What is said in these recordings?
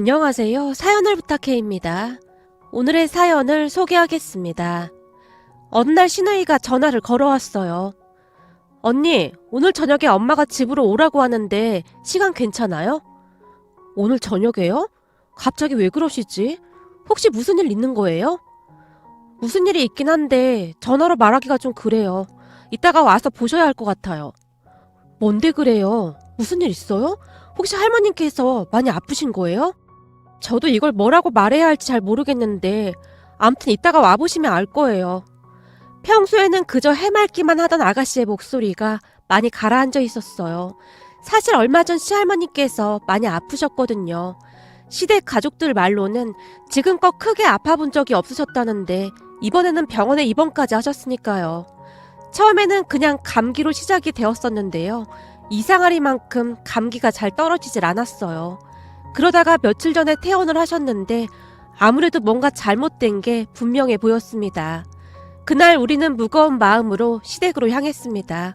안녕하세요. 사연을 부탁해입니다. 오늘의 사연을 소개하겠습니다. 어느 날 신우이가 전화를 걸어왔어요. 언니, 오늘 저녁에 엄마가 집으로 오라고 하는데 시간 괜찮아요? 오늘 저녁에요? 갑자기 왜 그러시지? 혹시 무슨 일 있는 거예요? 무슨 일이 있긴 한데 전화로 말하기가 좀 그래요. 이따가 와서 보셔야 할 것 같아요. 뭔데 그래요? 무슨 일 있어요? 혹시 할머님께서 많이 아프신 거예요? 저도 이걸 뭐라고 말해야 할지 잘 모르겠는데 암튼 이따가 와보시면 알 거예요. 평소에는 그저 해맑기만 하던 아가씨의 목소리가 많이 가라앉아 있었어요. 사실 얼마 전 시할머니께서 많이 아프셨거든요. 시댁 가족들 말로는 지금껏 크게 아파본 적이 없으셨다는데 이번에는 병원에 입원까지 하셨으니까요. 처음에는 그냥 감기로 시작이 되었었는데요. 이상하리만큼 감기가 잘 떨어지질 않았어요. 그러다가 며칠 전에 퇴원을 하셨는데 아무래도 뭔가 잘못된 게 분명해 보였습니다. 그날 우리는 무거운 마음으로 시댁으로 향했습니다.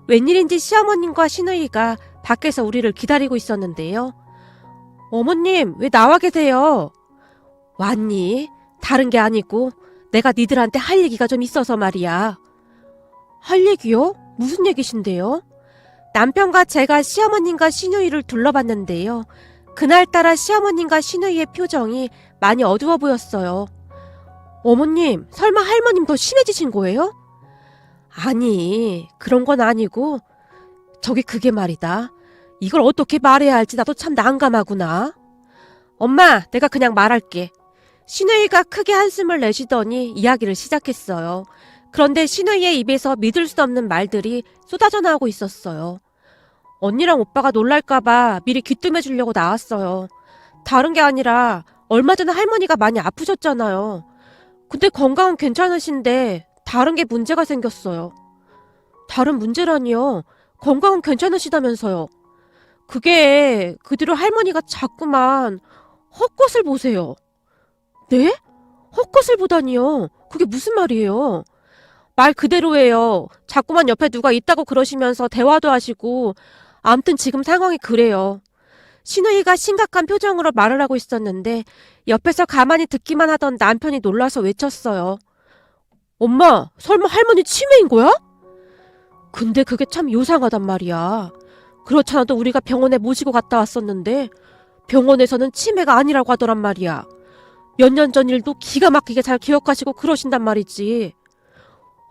웬일인지 시어머님과 시누이가 밖에서 우리를 기다리고 있었는데요. 어머님, 왜 나와 계세요? 왔니? 다른 게 아니고 내가 니들한테 할 얘기가 좀 있어서 말이야. 할 얘기요? 무슨 얘기신데요? 남편과 제가 시어머님과 시누이를 둘러봤는데요. 그날따라 시어머님과 시누이의 표정이 많이 어두워 보였어요. 어머님, 설마 할머님 더 심해지신 거예요? 아니, 그런 건 아니고 저기 그게 말이다. 이걸 어떻게 말해야 할지 나도 참 난감하구나. 엄마, 내가 그냥 말할게. 시누이가 크게 한숨을 내쉬더니 이야기를 시작했어요. 그런데 시누이의 입에서 믿을 수 없는 말들이 쏟아져 나오고 있었어요. 언니랑 오빠가 놀랄까봐 미리 귀뜸해 주려고 나왔어요. 다른 게 아니라 얼마 전에 할머니가 많이 아프셨잖아요. 근데 건강은 괜찮으신데 다른 게 문제가 생겼어요. 다른 문제라니요? 건강은 괜찮으시다면서요. 그게 그 뒤로 할머니가 자꾸만 헛것을 보세요. 네? 헛것을 보다니요? 그게 무슨 말이에요? 말 그대로예요. 자꾸만 옆에 누가 있다고 그러시면서 대화도 하시고 암튼 지금 상황이 그래요. 신우이가 심각한 표정으로 말을 하고 있었는데 옆에서 가만히 듣기만 하던 남편이 놀라서 외쳤어요. 엄마, 설마 할머니 치매인 거야? 근데 그게 참 요상하단 말이야. 그렇잖아도 우리가 병원에 모시고 갔다 왔었는데 병원에서는 치매가 아니라고 하더란 말이야. 몇 년 전 일도 기가 막히게 잘 기억하시고 그러신단 말이지.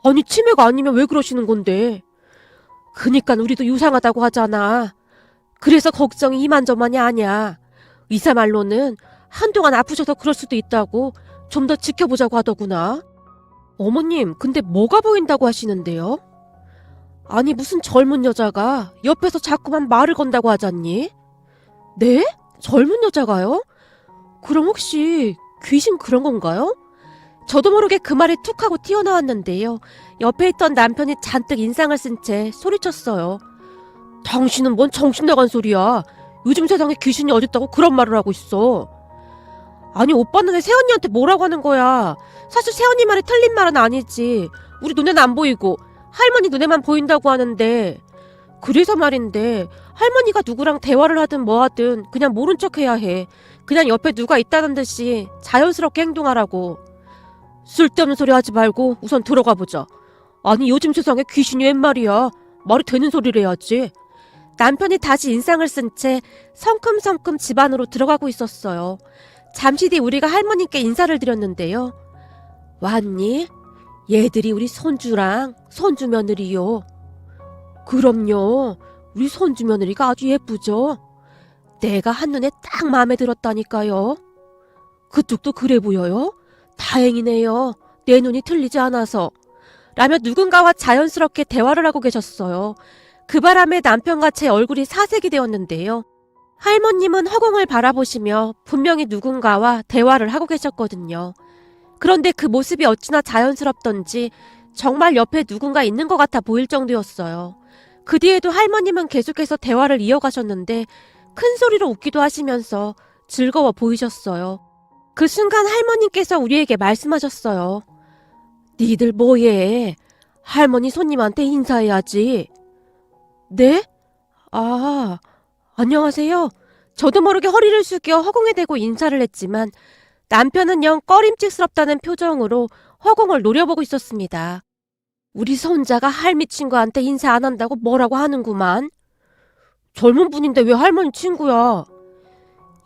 아니 치매가 아니면 왜 그러시는 건데. 그니깐 우리도 이상하다고 하잖아. 그래서 걱정이 이만저만이 아니야. 의사 말로는 한동안 아프셔서 그럴 수도 있다고 좀 더 지켜보자고 하더구나. 어머님, 근데 뭐가 보인다고 하시는데요? 아니 무슨 젊은 여자가 옆에서 자꾸만 말을 건다고 하잖니? 네? 젊은 여자가요? 그럼 혹시 귀신 그런 건가요? 저도 모르게 그 말이 툭 하고 튀어나왔는데요. 옆에 있던 남편이 잔뜩 인상을 쓴 채 소리쳤어요. 당신은 뭔 정신 나간 소리야. 요즘 세상에 귀신이 어딨다고 그런 말을 하고 있어. 아니 오빠는 왜 새언니한테 뭐라고 하는 거야. 사실 새언니 말이 틀린 말은 아니지. 우리 눈에는 안 보이고 할머니 눈에만 보인다고 하는데. 그래서 말인데 할머니가 누구랑 대화를 하든 뭐 하든 그냥 모른 척 해야 해. 그냥 옆에 누가 있다는 듯이 자연스럽게 행동하라고. 쓸데없는 소리 하지 말고 우선 들어가 보자. 아니 요즘 세상에 귀신이 웬 말이야. 말이 되는 소리를 해야지. 남편이 다시 인상을 쓴 채 성큼성큼 집 안으로 들어가고 있었어요. 잠시 뒤 우리가 할머니께 인사를 드렸는데요. 왔니? 얘들이 우리 손주랑 손주 며느리요. 그럼요. 우리 손주 며느리가 아주 예쁘죠? 내가 한눈에 딱 마음에 들었다니까요. 그쪽도 그래 보여요? 다행이네요. 내 눈이 틀리지 않아서. 라며 누군가와 자연스럽게 대화를 하고 계셨어요. 그 바람에 남편과 제 얼굴이 사색이 되었는데요. 할머님은 허공을 바라보시며 분명히 누군가와 대화를 하고 계셨거든요. 그런데 그 모습이 어찌나 자연스럽던지 정말 옆에 누군가 있는 것 같아 보일 정도였어요. 그 뒤에도 할머님은 계속해서 대화를 이어가셨는데 큰 소리로 웃기도 하시면서 즐거워 보이셨어요. 그 순간 할머님께서 우리에게 말씀하셨어요. 니들 뭐해? 할머니 손님한테 인사해야지. 네? 아, 안녕하세요. 저도 모르게 허리를 숙여 허공에 대고 인사를 했지만 남편은 영 꺼림칙스럽다는 표정으로 허공을 노려보고 있었습니다. 우리 손자가 할미 친구한테 인사 안 한다고 뭐라고 하는구만. 젊은 분인데 왜 할머니 친구야?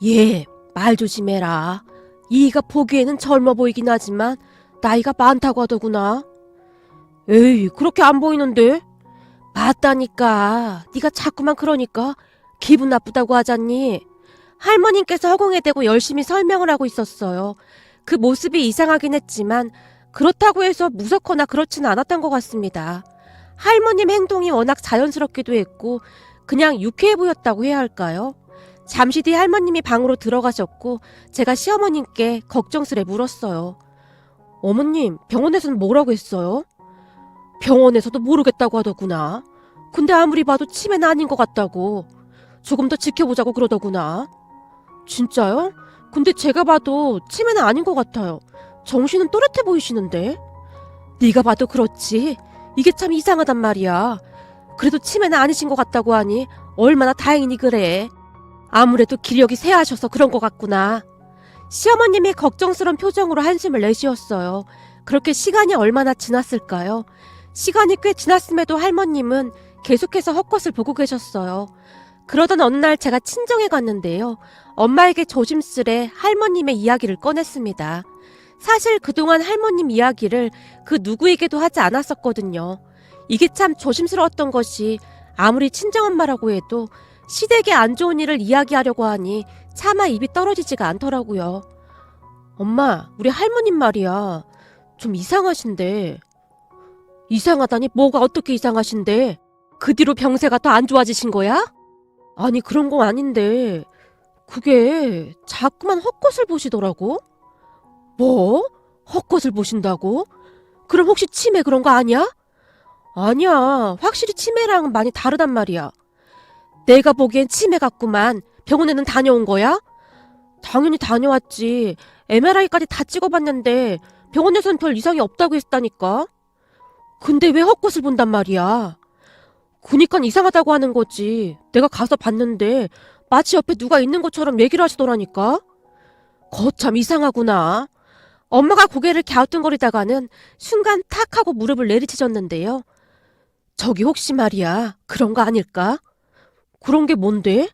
얘, 말 조심해라. 이가 보기에는 젊어 보이긴 하지만 나이가 많다고 하더구나. 에이, 그렇게 안 보이는데? 맞다니까. 네가 자꾸만 그러니까 기분 나쁘다고 하잖니. 할머님께서 허공에 대고 열심히 설명을 하고 있었어요. 그 모습이 이상하긴 했지만 그렇다고 해서 무섭거나 그렇진 않았던 것 같습니다. 할머님 행동이 워낙 자연스럽기도 했고 그냥 유쾌해 보였다고 해야 할까요? 잠시 뒤 할머님이 방으로 들어가셨고 제가 시어머님께 걱정스레 물었어요. 어머님, 병원에서는 뭐라고 했어요? 병원에서도 모르겠다고 하더구나. 근데 아무리 봐도 치매는 아닌 것 같다고. 조금 더 지켜보자고 그러더구나. 진짜요? 근데 제가 봐도 치매는 아닌 것 같아요. 정신은 또렷해 보이시는데. 네가 봐도 그렇지. 이게 참 이상하단 말이야. 그래도 치매는 아니신 것 같다고 하니 얼마나 다행이니 그래. 아무래도 기력이 쇠하셔서 그런 것 같구나. 시어머님이 걱정스러운 표정으로 한숨을 내쉬었어요. 그렇게 시간이 얼마나 지났을까요? 시간이 꽤 지났음에도 할머님은 계속해서 헛것을 보고 계셨어요. 그러던 어느 날 제가 친정에 갔는데요. 엄마에게 조심스레 할머님의 이야기를 꺼냈습니다. 사실 그동안 할머님 이야기를 그 누구에게도 하지 않았었거든요. 이게 참 조심스러웠던 것이 아무리 친정엄마라고 해도 시댁에 안 좋은 일을 이야기하려고 하니 차마 입이 떨어지지가 않더라고요. 엄마, 우리 할머님 말이야. 좀 이상하신데. 이상하다니 뭐가 어떻게 이상하신데? 그 뒤로 병세가 더 안 좋아지신 거야? 아니 그런 거 아닌데 그게 자꾸만 헛것을 보시더라고. 뭐? 헛것을 보신다고? 그럼 혹시 치매 그런 거 아니야? 아니야. 확실히 치매랑은 많이 다르단 말이야. 내가 보기엔 치매 같구만. 병원에는 다녀온 거야? 당연히 다녀왔지. MRI까지 다 찍어봤는데 병원에서는 별 이상이 없다고 했다니까. 근데 왜 헛것을 본단 말이야? 그니까 이상하다고 하는 거지. 내가 가서 봤는데 마치 옆에 누가 있는 것처럼 얘기를 하시더라니까. 거참 이상하구나. 엄마가 고개를 갸우뚱거리다가는 순간 탁 하고 무릎을 내리치셨는데요. 저기 혹시 말이야, 그런 거 아닐까? 그런 게 뭔데?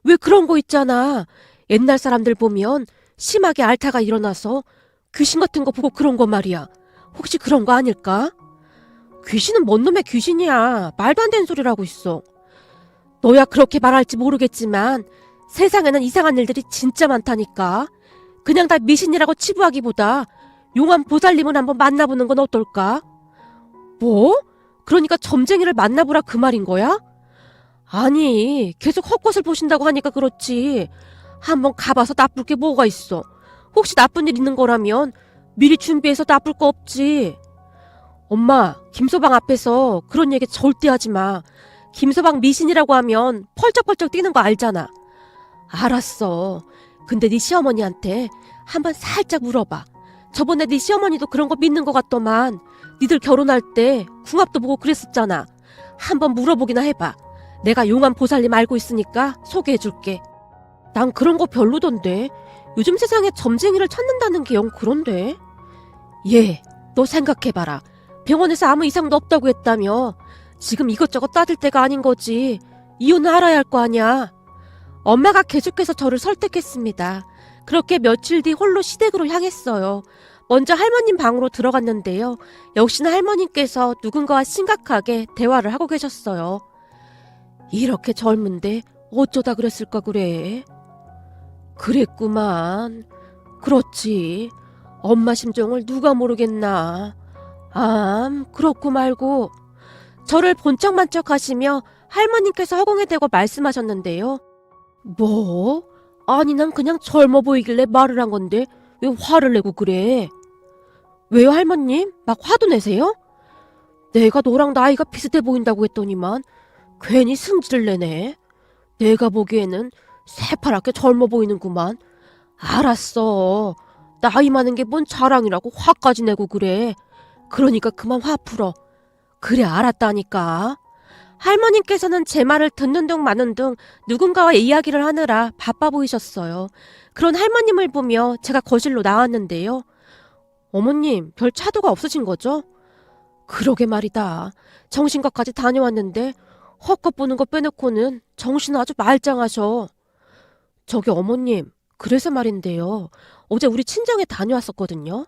왜 그런 거 있잖아. 옛날 사람들 보면 심하게 앓다가 일어나서 귀신 같은 거 보고 그런 거 말이야. 혹시 그런 거 아닐까? 귀신은 뭔 놈의 귀신이야. 말도 안 되는 소리를 하고 있어. 너야 그렇게 말할지 모르겠지만 세상에는 이상한 일들이 진짜 많다니까. 그냥 다 미신이라고 치부하기보다 용한 보살님을 한번 만나보는 건 어떨까? 뭐? 그러니까 점쟁이를 만나보라 그 말인 거야? 아니, 계속 헛것을 보신다고 하니까 그렇지. 한번 가봐서 나쁠 게 뭐가 있어. 혹시 나쁜 일 있는 거라면 미리 준비해서 나쁠 거 없지. 엄마, 김서방 앞에서 그런 얘기 절대 하지 마. 김서방 미신이라고 하면 펄쩍펄쩍 뛰는 거 알잖아. 알았어. 근데 네 시어머니한테 한번 살짝 물어봐. 저번에 네 시어머니도 그런 거 믿는 것 같더만. 니들 결혼할 때 궁합도 보고 그랬었잖아. 한번 물어보기나 해봐. 내가 용한 보살님 알고 있으니까 소개해줄게. 난 그런 거 별로던데. 요즘 세상에 점쟁이를 찾는다는 게 영 그런데. 얘, 너 생각해봐라. 병원에서 아무 이상도 없다고 했다며. 지금 이것저것 따질 때가 아닌 거지. 이유는 알아야 할 거 아니야. 엄마가 계속해서 저를 설득했습니다. 그렇게 며칠 뒤 홀로 시댁으로 향했어요. 먼저 할머님 방으로 들어갔는데요. 역시나 할머님께서 누군가와 심각하게 대화를 하고 계셨어요. 이렇게 젊은데 어쩌다 그랬을까 그래. 그랬구만. 그렇지. 엄마 심정을 누가 모르겠나. 그렇고 말고. 저를 본척만척 하시며 할머님께서 허공에 대고 말씀하셨는데요. 뭐? 아니 난 그냥 젊어 보이길래 말을 한 건데 왜 화를 내고 그래? 왜요 할머님? 막 화도 내세요? 내가 너랑 나이가 비슷해 보인다고 했더니만 괜히 승질을 내네. 내가 보기에는 새파랗게 젊어 보이는구만. 알았어. 나이 많은 게 뭔 자랑이라고 화까지 내고 그래. 그러니까 그만 화 풀어. 그래 알았다니까. 할머님께서는 제 말을 듣는 둥 마는 둥 누군가와 이야기를 하느라 바빠 보이셨어요. 그런 할머님을 보며 제가 거실로 나왔는데요. 어머님, 별 차도가 없으신 거죠? 그러게 말이다. 정신과까지 다녀왔는데 헛것 보는 거 빼놓고는 정신 아주 말짱하셔. 저기 어머님, 그래서 말인데요. 어제 우리 친정에 다녀왔었거든요.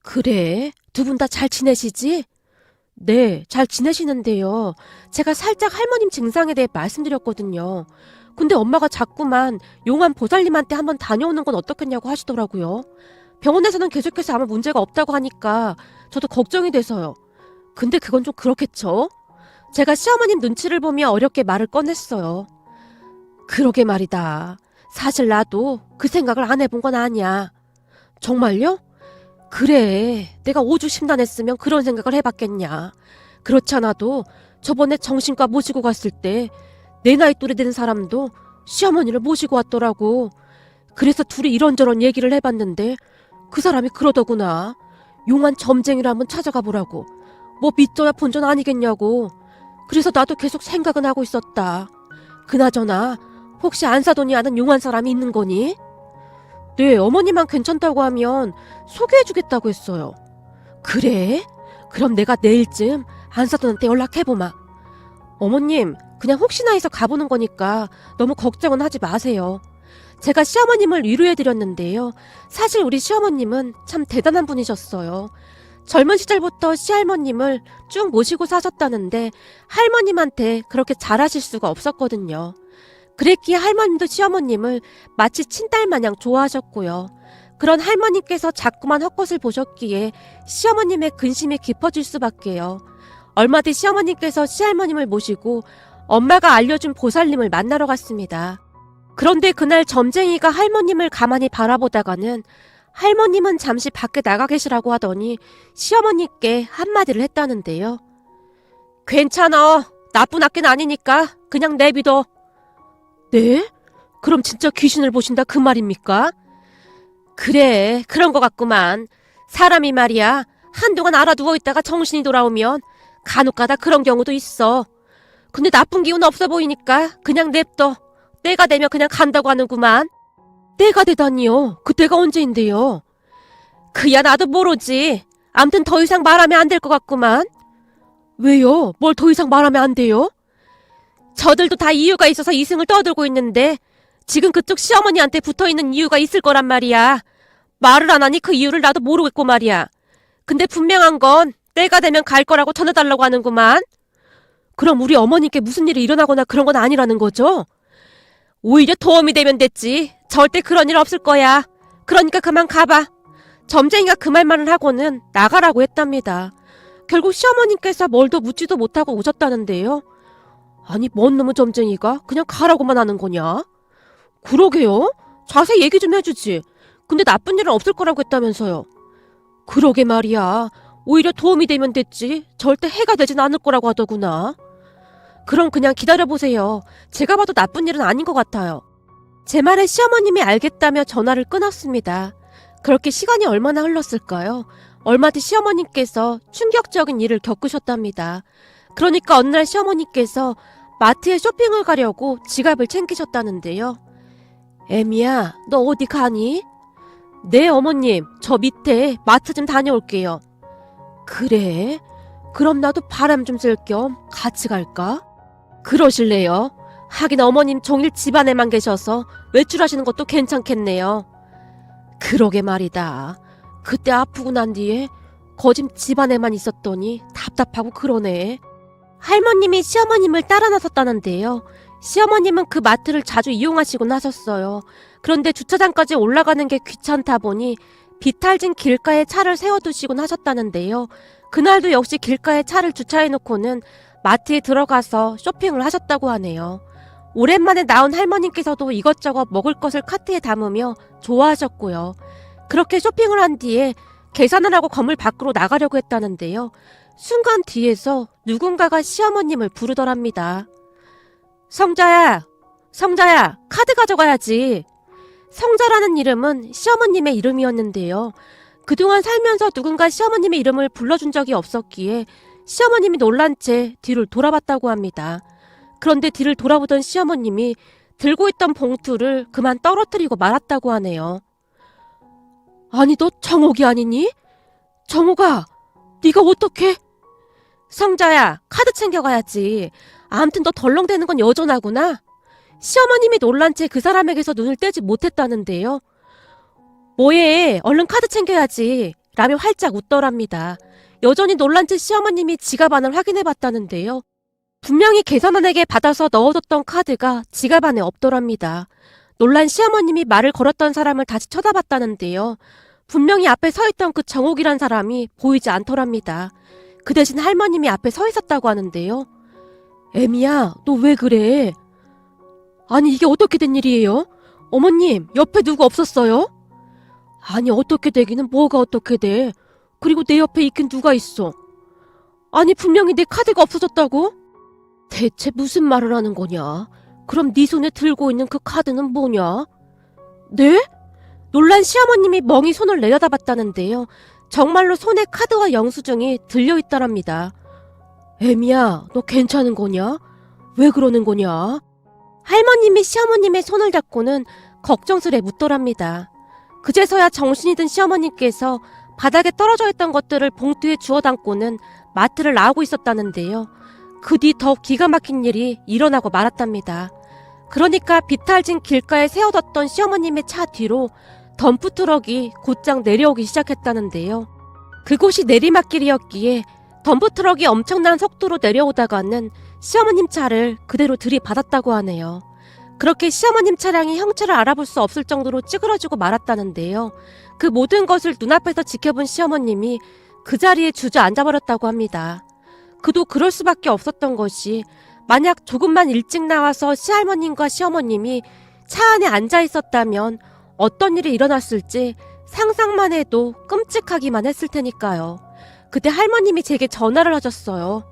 그래? 두 분 다 잘 지내시지? 네, 잘 지내시는데요. 제가 살짝 할머님 증상에 대해 말씀드렸거든요. 근데 엄마가 자꾸만 용한 보살님한테 한번 다녀오는 건 어떻겠냐고 하시더라고요. 병원에서는 계속해서 아무 문제가 없다고 하니까 저도 걱정이 돼서요. 근데 그건 좀 그렇겠죠? 제가 시어머님 눈치를 보며 어렵게 말을 꺼냈어요. 그러게 말이다. 사실 나도 그 생각을 안 해본 건 아니야. 정말요? 그래, 내가 오죽심란했으면 그런 생각을 해봤겠냐. 그렇지 않아도 저번에 정신과 모시고 갔을 때 내 나이 또래 되는 사람도 시어머니를 모시고 왔더라고. 그래서 둘이 이런저런 얘기를 해봤는데 그 사람이 그러더구나. 용한 점쟁이를 한번 찾아가 보라고. 뭐 믿져야 본전 아니겠냐고. 그래서 나도 계속 생각은 하고 있었다. 그나저나 혹시 안사돈이 아는 용한 사람이 있는 거니? 네, 어머니만 괜찮다고 하면 소개해주겠다고 했어요. 그래? 그럼 내가 내일쯤 안사돈한테 연락해보마. 어머님, 그냥 혹시나 해서 가보는 거니까 너무 걱정은 하지 마세요. 제가 시어머님을 위로해드렸는데요. 사실 우리 시어머님은 참 대단한 분이셨어요. 젊은 시절부터 시할머님을 쭉 모시고 사셨다는데 할머님한테 그렇게 잘하실 수가 없었거든요. 그랬기에 할머님도 시어머님을 마치 친딸 마냥 좋아하셨고요. 그런 할머님께서 자꾸만 헛것을 보셨기에 시어머님의 근심이 깊어질 수밖에요. 얼마 뒤 시어머님께서 시할머님을 모시고 엄마가 알려준 보살님을 만나러 갔습니다. 그런데 그날 점쟁이가 할머님을 가만히 바라보다가는 할머님은 잠시 밖에 나가 계시라고 하더니 시어머니께 한마디를 했다는데요. 괜찮아. 나쁜 악기는 아니니까 그냥 내비둬. 네? 그럼 진짜 귀신을 보신다 그 말입니까? 그래, 그런 것 같구만. 사람이 말이야, 한동안 알아두어 있다가 정신이 돌아오면 간혹가다 그런 경우도 있어. 근데 나쁜 기운 없어 보이니까 그냥 냅둬. 때가 되면 그냥 간다고 하는구만. 때가 되다니요? 그때가 언제인데요? 그야 나도 모르지. 암튼 더 이상 말하면 안 될 것 같구만. 왜요? 뭘 더 이상 말하면 안 돼요? 저들도 다 이유가 있어서 이승을 떠들고 있는데 지금 그쪽 시어머니한테 붙어있는 이유가 있을 거란 말이야. 말을 안 하니 그 이유를 나도 모르겠고 말이야. 근데 분명한 건 때가 되면 갈 거라고 전해달라고 하는구만. 그럼 우리 어머니께 무슨 일이 일어나거나 그런 건 아니라는 거죠? 오히려 도움이 되면 됐지. 절대 그런 일 없을 거야. 그러니까 그만 가봐. 점쟁이가 그 말만을 하고는 나가라고 했답니다. 결국 시어머님께서 뭘도 묻지도 못하고 오셨다는데요. 아니, 뭔 놈의 점쟁이가 그냥 가라고만 하는 거냐? 그러게요. 자세히 얘기 좀 해주지. 근데 나쁜 일은 없을 거라고 했다면서요. 그러게 말이야. 오히려 도움이 되면 됐지. 절대 해가 되진 않을 거라고 하더구나. 그럼 그냥 기다려보세요. 제가 봐도 나쁜 일은 아닌 것 같아요. 제 말에 시어머님이 알겠다며 전화를 끊었습니다. 그렇게 시간이 얼마나 흘렀을까요? 얼마 뒤 시어머님께서 충격적인 일을 겪으셨답니다. 그러니까 어느 날 시어머님께서 마트에 쇼핑을 가려고 지갑을 챙기셨다는데요. 애미야, 너 어디 가니? 네, 어머님. 저 밑에 마트 좀 다녀올게요. 그래? 그럼 나도 바람 좀 쐴 겸 같이 갈까? 그러실래요? 하긴 어머님 종일 집안에만 계셔서 외출하시는 것도 괜찮겠네요. 그러게 말이다. 그때 아프고 난 뒤에 거짐 집안에만 있었더니 답답하고 그러네. 할머님이 시어머님을 따라 나섰다는데요. 시어머님은 그 마트를 자주 이용하시곤 하셨어요. 그런데 주차장까지 올라가는 게 귀찮다 보니 비탈진 길가에 차를 세워두시곤 하셨다는데요. 그날도 역시 길가에 차를 주차해놓고는 마트에 들어가서 쇼핑을 하셨다고 하네요. 오랜만에 나온 할머님께서도 이것저것 먹을 것을 카트에 담으며 좋아하셨고요. 그렇게 쇼핑을 한 뒤에 계산을 하고 건물 밖으로 나가려고 했다는데요. 순간 뒤에서 누군가가 시어머님을 부르더랍니다. 성자야, 성자야, 카드 가져가야지. 성자라는 이름은 시어머님의 이름이었는데요. 그동안 살면서 누군가 시어머님의 이름을 불러준 적이 없었기에 시어머님이 놀란 채 뒤를 돌아봤다고 합니다. 그런데 뒤를 돌아보던 시어머님이 들고 있던 봉투를 그만 떨어뜨리고 말았다고 하네요. 아니 너 정옥이 아니니? 정옥아, 네가 어떻게? 성자야, 카드 챙겨가야지. 아무튼 너 덜렁대는 건 여전하구나. 시어머님이 놀란 채 그 사람에게서 눈을 떼지 못했다는데요. 뭐해, 얼른 카드 챙겨야지 라며 활짝 웃더랍니다. 여전히 놀란 채 시어머님이 지갑 안을 확인해봤다는데요. 분명히 계산원에게 받아서 넣어뒀던 카드가 지갑 안에 없더랍니다. 놀란 시어머님이 말을 걸었던 사람을 다시 쳐다봤다는데요. 분명히 앞에 서있던 그 정옥이란 사람이 보이지 않더랍니다. 그 대신 할머님이 앞에 서 있었다고 하는데요. 애미야, 너 왜 그래? 아니 이게 어떻게 된 일이에요? 어머님, 옆에 누구 없었어요? 아니 어떻게 되기는 뭐가 어떻게 돼? 그리고 내 옆에 있긴 누가 있어? 아니 분명히 내 카드가 없어졌다고? 대체 무슨 말을 하는 거냐? 그럼 네 손에 들고 있는 그 카드는 뭐냐? 네? 놀란 시어머님이 멍이 손을 내려다봤다는데요. 정말로 손에 카드와 영수증이 들려있다랍니다. 애미야, 너 괜찮은 거냐? 왜 그러는 거냐? 할머님이 시어머님의 손을 잡고는 걱정스레 묻더랍니다. 그제서야 정신이 든 시어머님께서 바닥에 떨어져 있던 것들을 봉투에 주워 담고는 마트를 나오고 있었다는데요. 그 뒤 더욱 기가 막힌 일이 일어나고 말았답니다. 그러니까 비탈진 길가에 세워뒀던 시어머님의 차 뒤로 덤프트럭이 곧장 내려오기 시작했다는데요. 그곳이 내리막길이었기에 덤프트럭이 엄청난 속도로 내려오다가는 시어머님 차를 그대로 들이받았다고 하네요. 그렇게 시어머님 차량이 형체를 알아볼 수 없을 정도로 찌그러지고 말았다는데요. 그 모든 것을 눈앞에서 지켜본 시어머님이 그 자리에 주저앉아버렸다고 합니다. 그도 그럴 수밖에 없었던 것이 만약 조금만 일찍 나와서 시할머님과 시어머님이 차 안에 앉아 있었다면 어떤 일이 일어났을지 상상만 해도 끔찍하기만 했을 테니까요. 그때 할머님이 제게 전화를 하셨어요.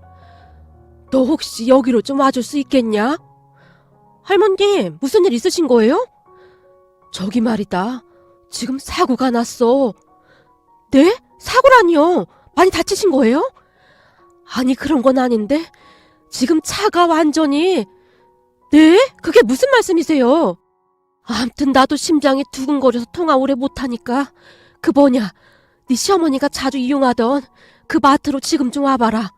너 혹시 여기로 좀 와줄 수 있겠냐? 할머님, 무슨 일 있으신 거예요? 저기 말이다. 지금 사고가 났어. 네? 사고라니요? 많이 다치신 거예요? 아니 그런 건 아닌데 지금 차가 완전히... 네? 그게 무슨 말씀이세요? 아무튼 나도 심장이 두근거려서 통화 오래 못하니까 그 뭐냐, 네 시어머니가 자주 이용하던 그 마트로 지금 좀 와봐라.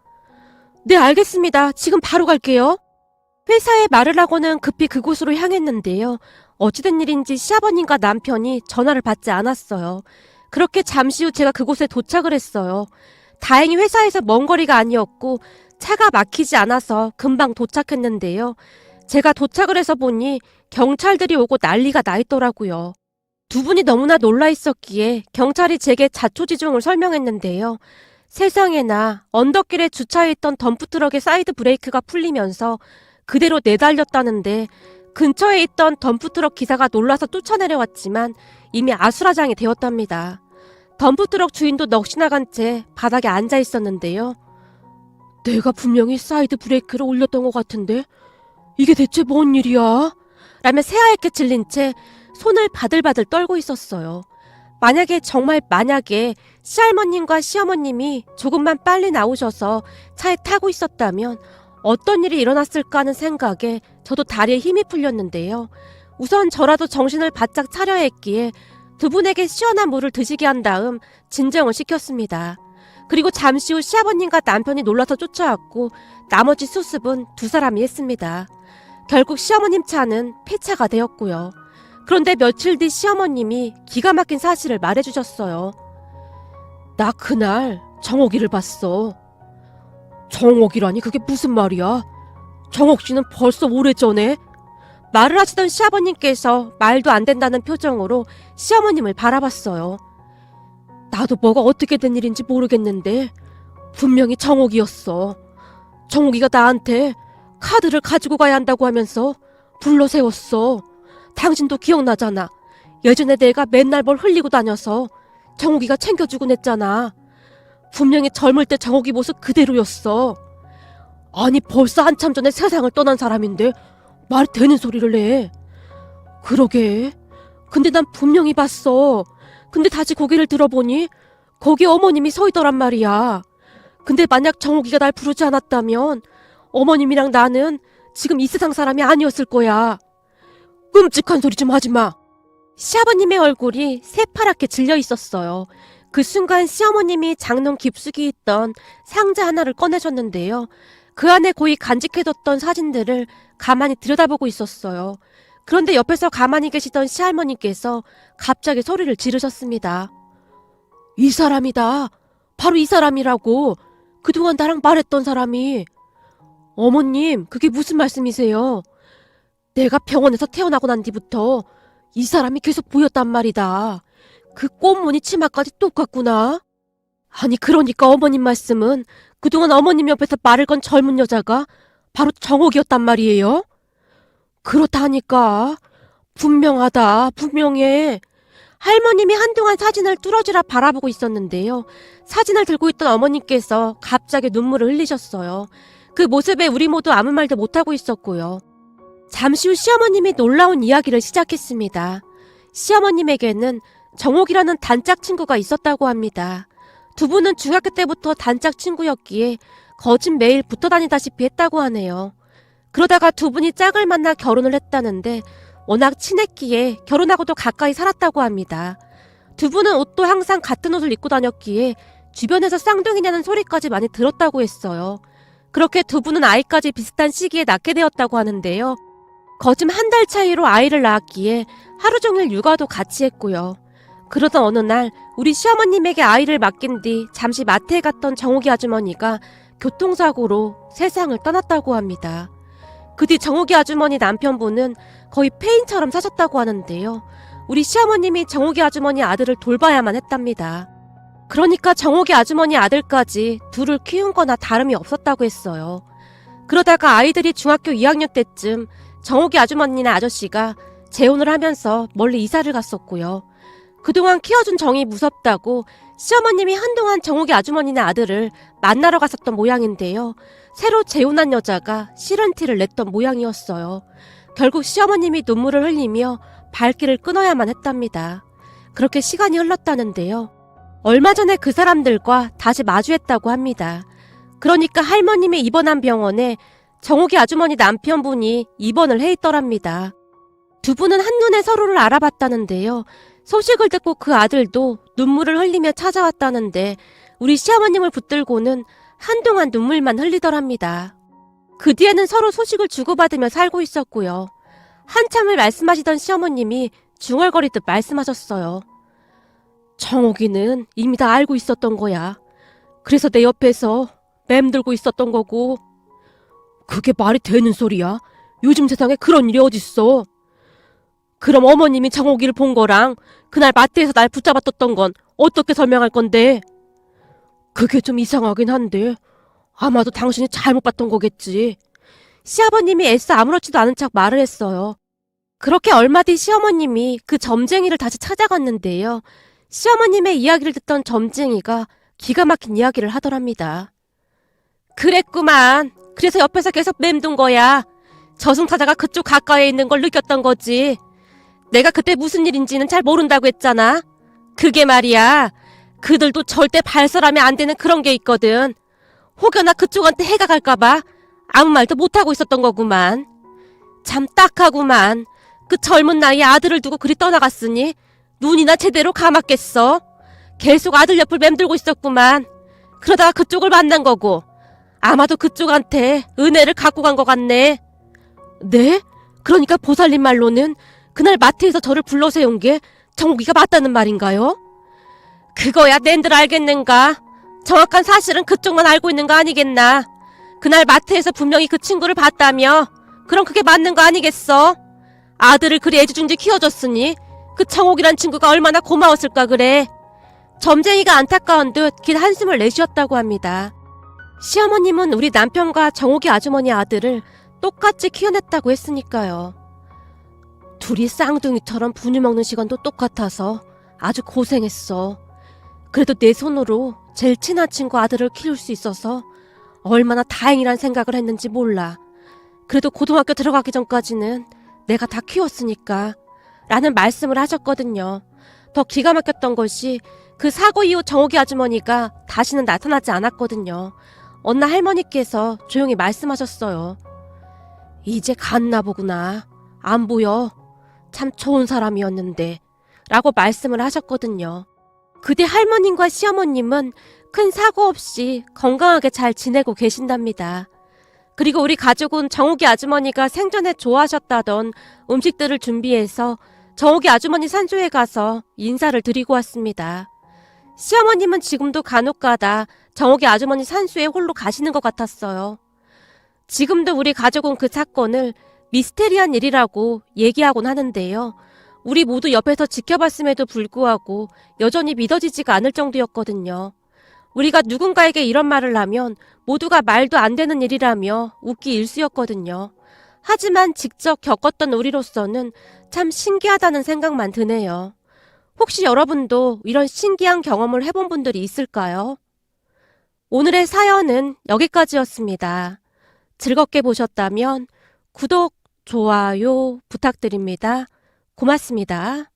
네 알겠습니다. 지금 바로 갈게요. 회사에 말을 하고는 급히 그곳으로 향했는데요. 어찌된 일인지 시아버님과 남편이 전화를 받지 않았어요. 그렇게 잠시 후 제가 그곳에 도착을 했어요. 다행히 회사에서 먼 거리가 아니었고 차가 막히지 않아서 금방 도착했는데요. 제가 도착을 해서 보니 경찰들이 오고 난리가 나 있더라고요. 두 분이 너무나 놀라 있었기에 경찰이 제게 자초지종을 설명했는데요. 세상에나 언덕길에 주차해 있던 덤프트럭의 사이드 브레이크가 풀리면서 그대로 내달렸다는데 근처에 있던 덤프트럭 기사가 놀라서 쫓아내려왔지만 이미 아수라장이 되었답니다. 덤프트럭 주인도 넋이나간 채 바닥에 앉아 있었는데요. 내가 분명히 사이드 브레이크를 올렸던 것 같은데 이게 대체 뭔 일이야? 라며 새하얗게 질린 채 손을 바들바들 떨고 있었어요. 정말 만약에 시할머님과 시어머님이 조금만 빨리 나오셔서 차에 타고 있었다면 어떤 일이 일어났을까 하는 생각에 저도 다리에 힘이 풀렸는데요. 우선 저라도 정신을 바짝 차려야 했기에 두 분에게 시원한 물을 드시게 한 다음 진정을 시켰습니다. 그리고 잠시 후 시아버님과 남편이 놀라서 쫓아왔고 나머지 수습은 두 사람이 했습니다. 결국 시어머님 차는 폐차가 되었고요. 그런데 며칠 뒤 시어머님이 기가 막힌 사실을 말해주셨어요. 나 그날 정옥이를 봤어. 정옥이라니 그게 무슨 말이야? 정옥씨는 벌써 오래전에? 말을 하시던 시아버님께서 말도 안 된다는 표정으로 시어머님을 바라봤어요. 나도 뭐가 어떻게 된 일인지 모르겠는데 분명히 정옥이었어. 정옥이가 나한테 카드를 가지고 가야 한다고 하면서 불러 세웠어. 당신도 기억나잖아. 예전에 내가 맨날 뭘 흘리고 다녀서 정옥이가 챙겨주곤 했잖아. 분명히 젊을 때 정옥이 모습 그대로였어. 아니 벌써 한참 전에 세상을 떠난 사람인데 말이 되는 소리를 해. 그러게. 근데 난 분명히 봤어. 근데 다시 고개를 들어보니 거기 어머님이 서 있더란 말이야. 근데 만약 정옥이가 날 부르지 않았다면 어머님이랑 나는 지금 이 세상 사람이 아니었을 거야. 끔찍한 소리 좀 하지 마. 시아버님의 얼굴이 새파랗게 질려 있었어요. 그 순간 시어머님이 장롱 깊숙이 있던 상자 하나를 꺼내셨는데요. 그 안에 고이 간직해뒀던 사진들을 가만히 들여다보고 있었어요. 그런데 옆에서 가만히 계시던 시할머니께서 갑자기 소리를 지르셨습니다. 이 사람이다. 바로 이 사람이라고. 그동안 나랑 말했던 사람이. 어머님, 그게 무슨 말씀이세요? 내가 병원에서 태어나고 난 뒤부터 이 사람이 계속 보였단 말이다. 그 꽃무늬 치마까지 똑같구나. 아니 그러니까 어머님 말씀은 그동안 어머님 옆에서 말을 건 젊은 여자가 바로 정옥이었단 말이에요? 그렇다니까. 분명하다. 분명해. 할머님이 한동안 사진을 뚫어지라 바라보고 있었는데요. 사진을 들고 있던 어머님께서 갑자기 눈물을 흘리셨어요. 그 모습에 우리 모두 아무 말도 못하고 있었고요. 잠시 후 시어머님이 놀라운 이야기를 시작했습니다. 시어머님에게는 정옥이라는 단짝 친구가 있었다고 합니다. 두 분은 중학교 때부터 단짝 친구였기에 거짓 매일 붙어 다니다시피 했다고 하네요. 그러다가 두 분이 짝을 만나 결혼을 했다는데 워낙 친했기에 결혼하고도 가까이 살았다고 합니다. 두 분은 옷도 항상 같은 옷을 입고 다녔기에 주변에서 쌍둥이냐는 소리까지 많이 들었다고 했어요. 그렇게 두 분은 아이까지 비슷한 시기에 낳게 되었다고 하는데요. 거짓 한 달 차이로 아이를 낳았기에 하루 종일 육아도 같이 했고요. 그러던 어느 날 우리 시어머님에게 아이를 맡긴 뒤 잠시 마트에 갔던 정옥이 아주머니가 교통사고로 세상을 떠났다고 합니다. 그 뒤 정옥이 아주머니 남편분은 거의 폐인처럼 사셨다고 하는데요. 우리 시어머님이 정옥이 아주머니 아들을 돌봐야만 했답니다. 그러니까 정옥이 아주머니 아들까지 둘을 키운 거나 다름이 없었다고 했어요. 그러다가 아이들이 중학교 2학년 때쯤 정옥이 아주머니네 아저씨가 재혼을 하면서 멀리 이사를 갔었고요. 그동안 키워준 정이 무섭다고 시어머님이 한동안 정옥이 아주머니네 아들을 만나러 갔었던 모양인데요. 새로 재혼한 여자가 싫은 티를 냈던 모양이었어요. 결국 시어머님이 눈물을 흘리며 발길을 끊어야만 했답니다. 그렇게 시간이 흘렀다는데요. 얼마 전에 그 사람들과 다시 마주했다고 합니다. 그러니까 할머님이 입원한 병원에 정옥이 아주머니 남편분이 입원을 해 있더랍니다. 두 분은 한눈에 서로를 알아봤다는데요. 소식을 듣고 그 아들도 눈물을 흘리며 찾아왔다는데 우리 시어머님을 붙들고는 한동안 눈물만 흘리더랍니다. 그 뒤에는 서로 소식을 주고받으며 살고 있었고요. 한참을 말씀하시던 시어머님이 중얼거리듯 말씀하셨어요. 정옥이는 이미 다 알고 있었던 거야. 그래서 내 옆에서 맴돌고 있었던 거고. 그게 말이 되는 소리야? 요즘 세상에 그런 일이 어딨어? 그럼 어머님이 정옥이를 본 거랑 그날 마트에서 날 붙잡아뒀던 건 어떻게 설명할 건데? 그게 좀 이상하긴 한데 아마도 당신이 잘못 봤던 거겠지. 시아버님이 애써 아무렇지도 않은 척 말을 했어요. 그렇게 얼마 뒤 시어머님이 그 점쟁이를 다시 찾아갔는데요. 시어머님의 이야기를 듣던 점쟁이가 기가 막힌 이야기를 하더랍니다. 그랬구만. 그래서 옆에서 계속 맴돈 거야. 저승사자가 그쪽 가까이에 있는 걸 느꼈던 거지. 내가 그때 무슨 일인지는 잘 모른다고 했잖아. 그게 말이야. 그들도 절대 발설하면 안 되는 그런 게 있거든. 혹여나 그쪽한테 해가 갈까봐 아무 말도 못하고 있었던 거구만. 참 딱하구만. 그 젊은 나이에 아들을 두고 그리 떠나갔으니 눈이나 제대로 감았겠어. 계속 아들 옆을 맴돌고 있었구만. 그러다가 그쪽을 만난 거고 아마도 그쪽한테 은혜를 갖고 간 것 같네. 네? 그러니까 보살님 말로는 그날 마트에서 저를 불러세운 게 정옥이가 맞다는 말인가요? 그거야 낸들 알겠는가? 정확한 사실은 그쪽만 알고 있는 거 아니겠나? 그날 마트에서 분명히 그 친구를 봤다며. 그럼 그게 맞는 거 아니겠어? 아들을 그리 애지중지 키워줬으니 그 정옥이란 친구가 얼마나 고마웠을까 그래. 점쟁이가 안타까운 듯 긴 한숨을 내쉬었다고 합니다. 시어머님은 우리 남편과 정옥이 아주머니 아들을 똑같이 키워냈다고 했으니까요. 둘이 쌍둥이처럼 분유 먹는 시간도 똑같아서 아주 고생했어. 그래도 내 손으로 제일 친한 친구 아들을 키울 수 있어서 얼마나 다행이란 생각을 했는지 몰라. 그래도 고등학교 들어가기 전까지는 내가 다 키웠으니까 라는 말씀을 하셨거든요. 더 기가 막혔던 것이 그 사고 이후 정옥이 아주머니가 다시는 나타나지 않았거든요. 어느 날 할머니께서 조용히 말씀하셨어요. 이제 갔나 보구나. 안 보여. 참 좋은 사람이었는데 라고 말씀을 하셨거든요. 그대 할머님과 시어머님은 큰 사고 없이 건강하게 잘 지내고 계신답니다. 그리고 우리 가족은 정옥이 아주머니가 생전에 좋아하셨다던 음식들을 준비해서 정옥이 아주머니 산소에 가서 인사를 드리고 왔습니다. 시어머님은 지금도 간혹가다 정옥이 아주머니 산소에 홀로 가시는 것 같았어요. 지금도 우리 가족은 그 사건을 미스테리한 일이라고 얘기하곤 하는데요. 우리 모두 옆에서 지켜봤음에도 불구하고 여전히 믿어지지가 않을 정도였거든요. 우리가 누군가에게 이런 말을 하면 모두가 말도 안 되는 일이라며 웃기 일쑤였거든요. 하지만 직접 겪었던 우리로서는 참 신기하다는 생각만 드네요. 혹시 여러분도 이런 신기한 경험을 해본 분들이 있을까요? 오늘의 사연은 여기까지였습니다. 즐겁게 보셨다면 구독, 좋아요 부탁드립니다. 고맙습니다.